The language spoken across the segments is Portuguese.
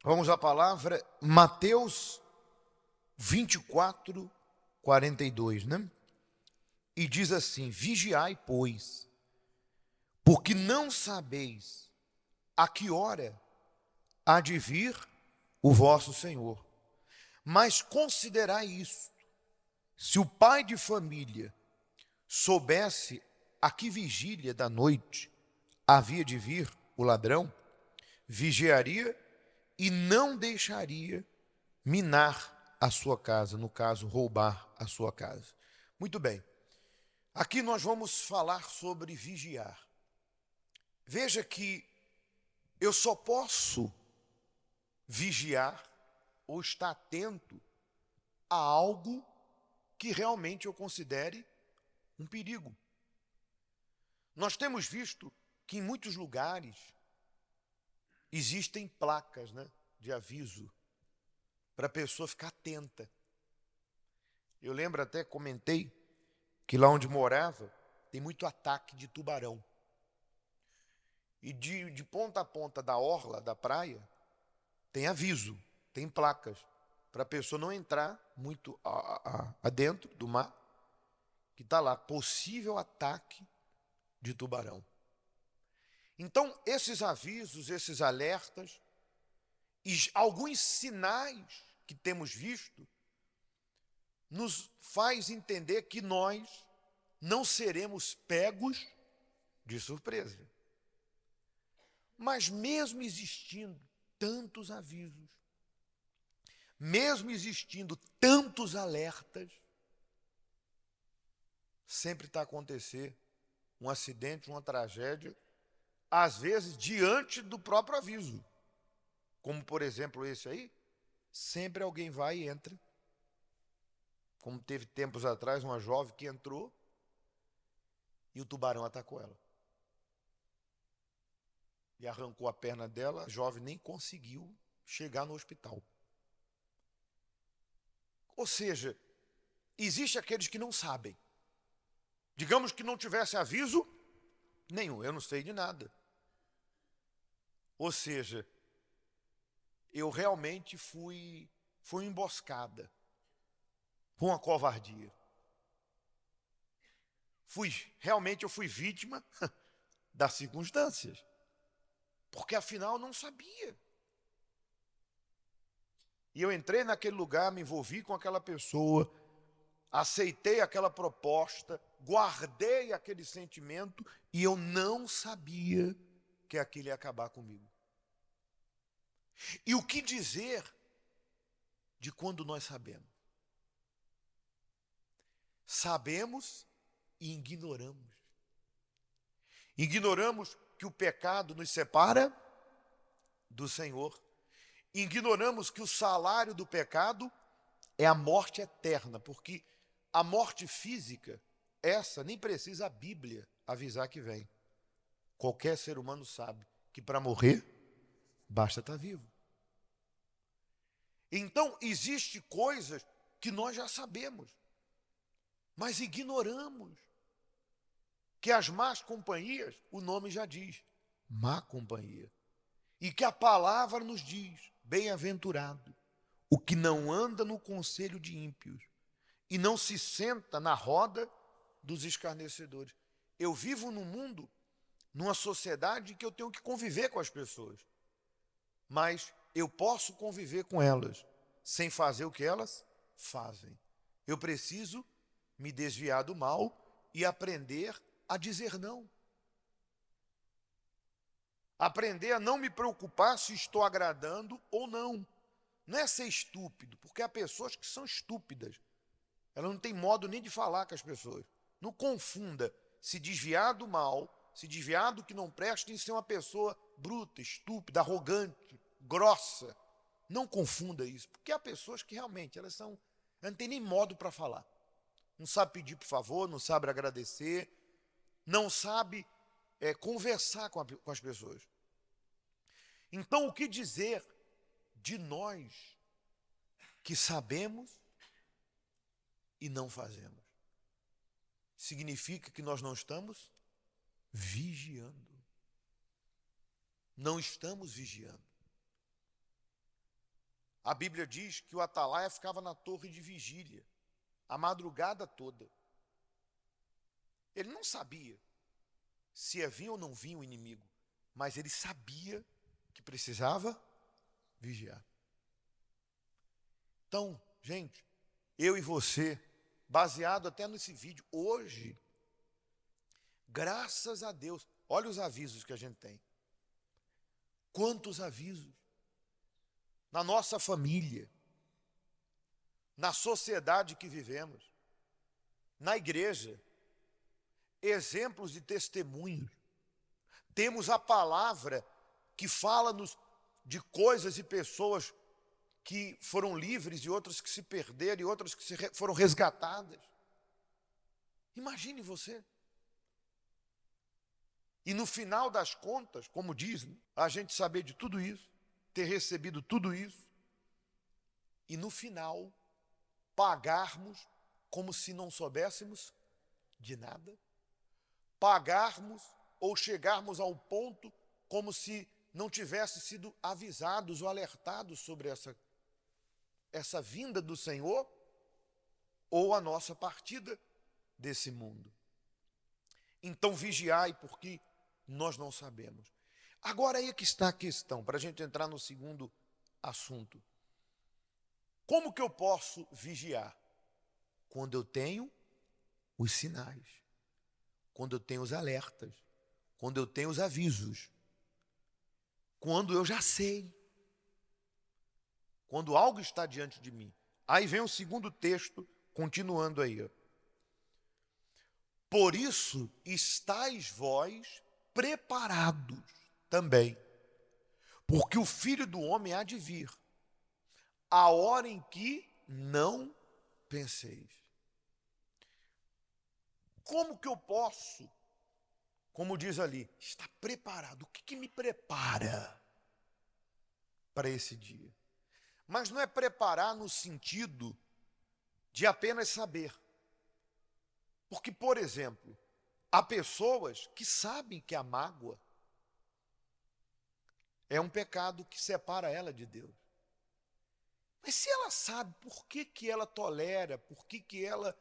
Vamos à palavra Mateus 24, 42, né? E diz assim: Vigiai, pois, porque não sabeis a que hora há de vir o vosso Senhor. Mas considerai isto: se o pai de família soubesse a que vigília da noite havia de vir o ladrão, vigiaria e não deixaria minar a sua casa, no caso, roubar a sua casa. Muito bem, aqui nós vamos falar sobre vigiar. Veja que eu só posso vigiar ou estar atento a algo que realmente eu considere um perigo. Nós temos visto que em muitos lugares existem placas, né, de aviso para a pessoa ficar atenta. Eu lembro até, comentei, que lá onde morava tem muito ataque de tubarão. E de ponta a ponta da orla da praia tem aviso, tem placas, para a pessoa não entrar muito adentro do mar, que está lá, possível ataque de tubarão. Então, esses avisos, esses alertas, e alguns sinais que temos visto, nos faz entender que nós não seremos pegos de surpresa. Mas mesmo existindo tantos avisos, mesmo existindo tantos alertas, sempre está a acontecer um acidente, uma tragédia, às vezes diante do próprio aviso. Como, por exemplo, esse aí, sempre alguém vai e entra. Como teve tempos atrás uma jovem que entrou e o tubarão atacou ela. E arrancou a perna dela, a jovem nem conseguiu chegar no hospital. Ou seja, existe aqueles que não sabem. Digamos que não tivesse aviso nenhum, eu não sei de nada. Ou seja, eu realmente fui emboscada, foi uma covardia. Realmente eu fui vítima das circunstâncias, porque afinal eu não sabia. E eu entrei naquele lugar, me envolvi com aquela pessoa, aceitei aquela proposta, guardei aquele sentimento e eu não sabia que aquilo ia acabar comigo. E o que dizer de quando nós sabemos? Sabemos e ignoramos. Ignoramos que o pecado nos separa do Senhor. Ignoramos que o salário do pecado é a morte eterna, porque a morte física, essa nem precisa a Bíblia avisar que vem. Qualquer ser humano sabe que para morrer, basta estar vivo. Então, existem coisas que nós já sabemos, mas ignoramos. Que as más companhias, o nome já diz, má companhia. E que a palavra nos diz, bem-aventurado, o que não anda no conselho de ímpios e não se senta na roda dos escarnecedores. Eu vivo num mundo, numa sociedade que eu tenho que conviver com as pessoas, mas eu posso conviver com elas sem fazer o que elas fazem. Eu preciso me desviar do mal e aprender a dizer não. Aprender a não me preocupar se estou agradando ou não. Não é ser estúpido, porque há pessoas que são estúpidas. Ela não tem modo nem de falar com as pessoas. Não confunda se desviar do mal, se desviar do que não presta em ser uma pessoa bruta, estúpida, arrogante, grossa. Não confunda isso, porque há pessoas que realmente elas não têm nem modo para falar. Não sabe pedir por favor, não sabe agradecer, não sabe conversar com as pessoas. Então, o que dizer de nós que sabemos e não fazemos? Significa que nós não estamos vigiando. Não estamos vigiando. A Bíblia diz que o atalaia ficava na torre de vigília, a madrugada toda. Ele não sabia se ia vir ou não vir o inimigo, mas ele sabia que precisava vigiar. Então, gente, eu e você, baseado até nesse vídeo, hoje, graças a Deus, olha os avisos que a gente tem. Quantos avisos? Na nossa família, na sociedade que vivemos, na igreja, exemplos e testemunhos. Temos a palavra que fala-nos de coisas e pessoas que foram livres e outras que se perderam e outras que foram resgatadas. Imagine você. E no final das contas, como dizem, a gente saber de tudo isso, ter recebido tudo isso, e no final, pagarmos como se não soubéssemos de nada. Pagarmos ou chegarmos ao ponto como se não tivesse sido avisados ou alertados sobre essa vinda do Senhor ou a nossa partida desse mundo. Então vigiai, porque nós não sabemos. Agora aí é que está a questão, para a gente entrar no segundo assunto. Como que eu posso vigiar? Quando eu tenho os sinais, quando eu tenho os alertas, quando eu tenho os avisos, quando eu já sei, quando algo está diante de mim. Aí vem o segundo texto, continuando aí. Ó. Por isso estáis vós preparados também, porque o Filho do Homem há de vir, a hora em que não penseis. Como que eu posso, como diz ali, estar preparado? O que me prepara para esse dia? Mas não é preparar no sentido de apenas saber. Porque, por exemplo, há pessoas que sabem que a mágoa é um pecado que separa ela de Deus. Mas se ela sabe por que ela tolera, por que ela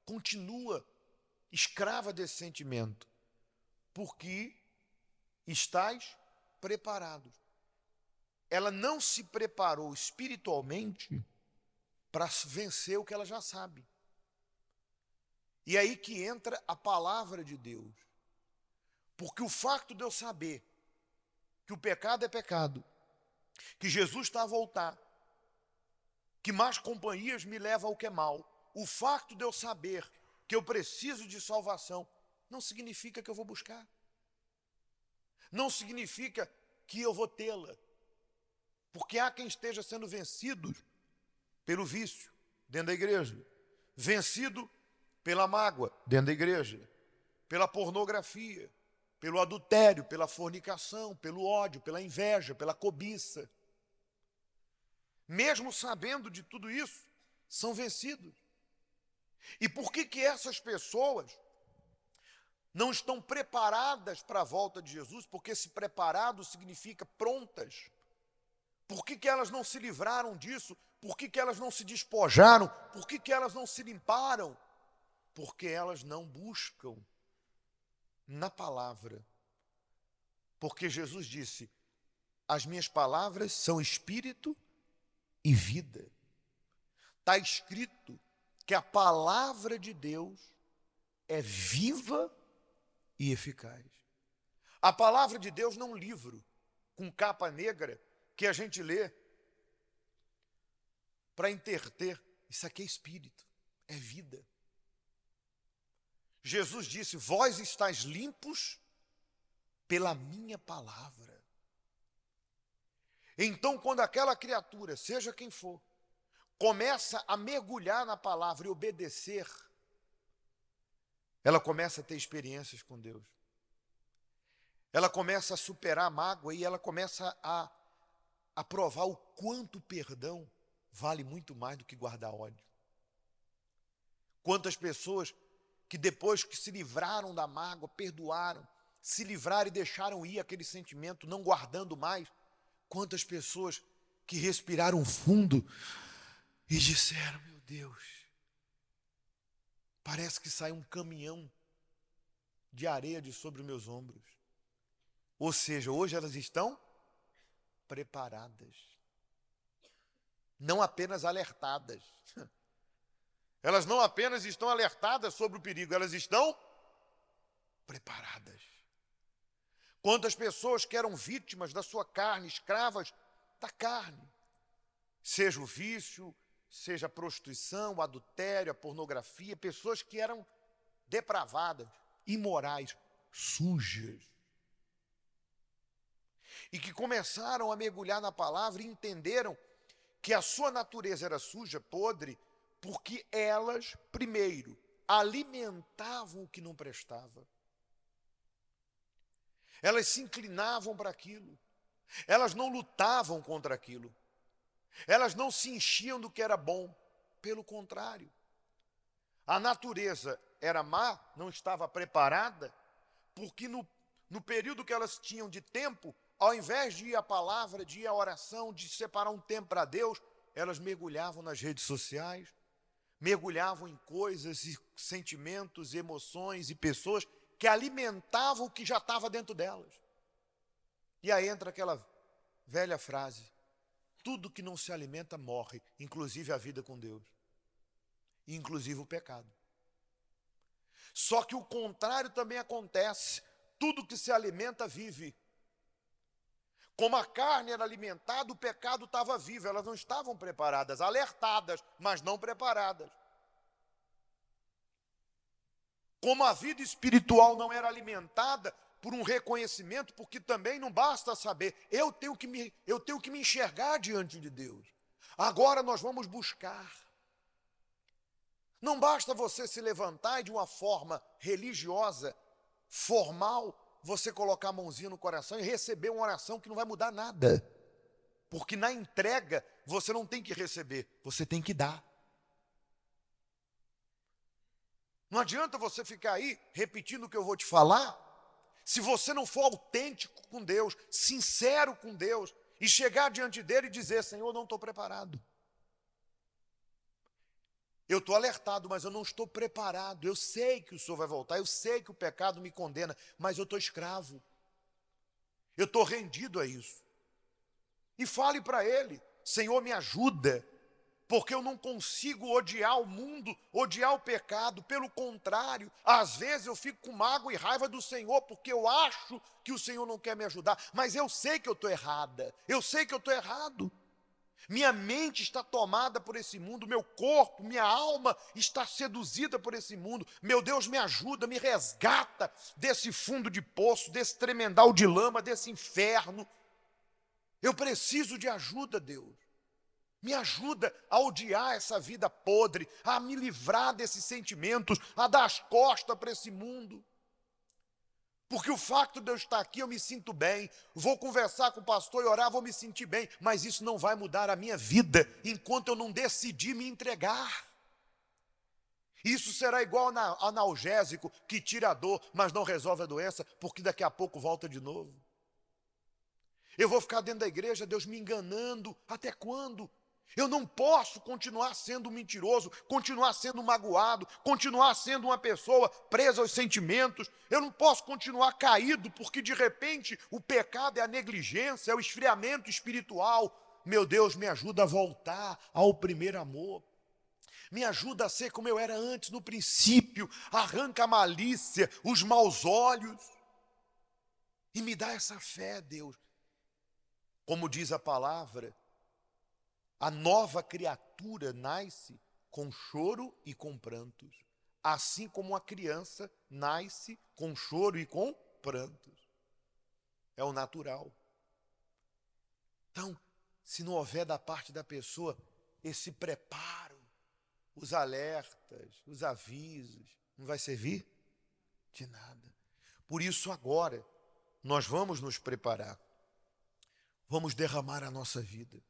continua escrava desse sentimento? Porque estáis preparados. Ela não se preparou espiritualmente para vencer o que ela já sabe. E aí que entra a palavra de Deus. Porque o fato de eu saber que o pecado é pecado, que Jesus está a voltar, que más companhias me levam ao que é mal, o fato de eu saber que eu preciso de salvação, não significa que eu vou buscar. Não significa que eu vou tê-la. Porque há quem esteja sendo vencido pelo vício dentro da igreja, vencido pela mágoa dentro da igreja, pela pornografia, pelo adultério, pela fornicação, pelo ódio, pela inveja, pela cobiça. Mesmo sabendo de tudo isso, são vencidos. E por que essas pessoas não estão preparadas para a volta de Jesus? Porque esse preparado significa prontas. Por que elas não se livraram disso? Por que elas não se despojaram? Por que elas não se limparam? Porque elas não buscam na palavra. Porque Jesus disse, as minhas palavras são espírito e vida. Está escrito que a palavra de Deus é viva e eficaz. A palavra de Deus não é um livro com capa negra que a gente lê para interter. Isso aqui é espírito, é vida. Jesus disse, vós estáis limpos pela minha palavra. Então, quando aquela criatura, seja quem for, começa a mergulhar na palavra e obedecer, ela começa a ter experiências com Deus. Ela começa a superar a mágoa e ela começa a provar o quanto o perdão vale muito mais do que guardar ódio. Quantas pessoas que depois que se livraram da mágoa, perdoaram, se livraram e deixaram ir aquele sentimento, não guardando mais. Quantas pessoas que respiraram fundo e disseram: meu Deus, parece que sai um caminhão de areia de sobre os meus ombros. Ou seja, hoje elas estão preparadas, não apenas alertadas. Elas não apenas estão alertadas sobre o perigo, elas estão preparadas. Quantas pessoas que eram vítimas da sua carne, escravas da carne, seja o vício, seja a prostituição, o adultério, a pornografia, pessoas que eram depravadas, imorais, sujas, e que começaram a mergulhar na palavra e entenderam que a sua natureza era suja, podre, porque elas, primeiro, alimentavam o que não prestava. Elas se inclinavam para aquilo. Elas não lutavam contra aquilo. Elas não se enchiam do que era bom. Pelo contrário. A natureza era má, não estava preparada, porque no período que elas tinham de tempo, ao invés de ir à palavra, de ir à oração, de separar um tempo para Deus, elas mergulhavam nas redes sociais, mergulhavam em coisas e sentimentos, emoções e pessoas que alimentavam o que já estava dentro delas. E aí entra aquela velha frase: tudo que não se alimenta morre, inclusive a vida com Deus, inclusive o pecado. Só que o contrário também acontece: tudo que se alimenta vive. Como a carne era alimentada, o pecado estava vivo. Elas não estavam preparadas, alertadas, mas não preparadas. Como a vida espiritual não era alimentada por um reconhecimento, porque também não basta saber, eu tenho que me enxergar diante de Deus. Agora nós vamos buscar. Não basta você se levantar e de uma forma religiosa, formal, você colocar a mãozinha no coração e receber uma oração que não vai mudar nada. Porque na entrega você não tem que receber, você tem que dar. Não adianta você ficar aí repetindo o que eu vou te falar, se você não for autêntico com Deus, sincero com Deus, e chegar diante dele e dizer: Senhor, não estou preparado. Eu estou alertado, mas eu não estou preparado. Eu sei que o Senhor vai voltar, eu sei que o pecado me condena, mas eu estou escravo. Eu estou rendido a isso. E fale para ele: Senhor, me ajuda, porque eu não consigo odiar o mundo, odiar o pecado. Pelo contrário, às vezes eu fico com mágoa e raiva do Senhor, porque eu acho que o Senhor não quer me ajudar, mas eu sei que eu estou errada, eu sei que eu estou errado. Minha mente está tomada por esse mundo, meu corpo, minha alma está seduzida por esse mundo. Meu Deus, me ajuda, me resgata desse fundo de poço, desse tremendal de lama, desse inferno. Eu preciso de ajuda, Deus. Me ajuda a odiar essa vida podre, a me livrar desses sentimentos, a dar as costas para esse mundo. Porque o fato de eu estar aqui, eu me sinto bem, vou conversar com o pastor e orar, vou me sentir bem, mas isso não vai mudar a minha vida enquanto eu não decidir me entregar. Isso será igual analgésico que tira a dor, mas não resolve a doença, porque daqui a pouco volta de novo. Eu vou ficar dentro da igreja, Deus me enganando, até quando? Eu não posso continuar sendo mentiroso, continuar sendo magoado, continuar sendo uma pessoa presa aos sentimentos. Eu não posso continuar caído, porque de repente o pecado é a negligência, é o esfriamento espiritual. Meu Deus, me ajuda a voltar ao primeiro amor. Me ajuda a ser como eu era antes, no princípio. Arranca a malícia, os maus olhos. E me dá essa fé, Deus. Como diz a palavra, a nova criatura nasce com choro e com prantos, assim como a criança nasce com choro e com prantos. É o natural. Então, se não houver da parte da pessoa esse preparo, os alertas, os avisos, não vai servir de nada. Por isso agora, nós vamos nos preparar. Vamos derramar a nossa vida.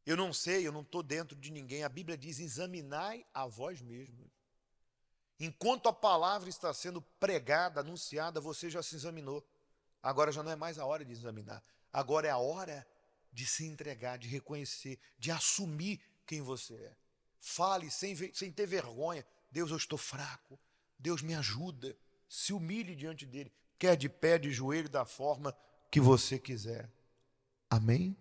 Eu não sei, eu não estou dentro de ninguém. A Bíblia diz: examinai a vós mesmos. Enquanto a palavra está sendo pregada, anunciada, você já se examinou. Agora já não é mais a hora de examinar. Agora é a hora de se entregar, de reconhecer, de assumir quem você é. Fale sem ter vergonha. Deus, eu estou fraco. Deus, me ajuda. Se humilhe diante dele, quer de pé, de joelho, da forma que você quiser. Amém?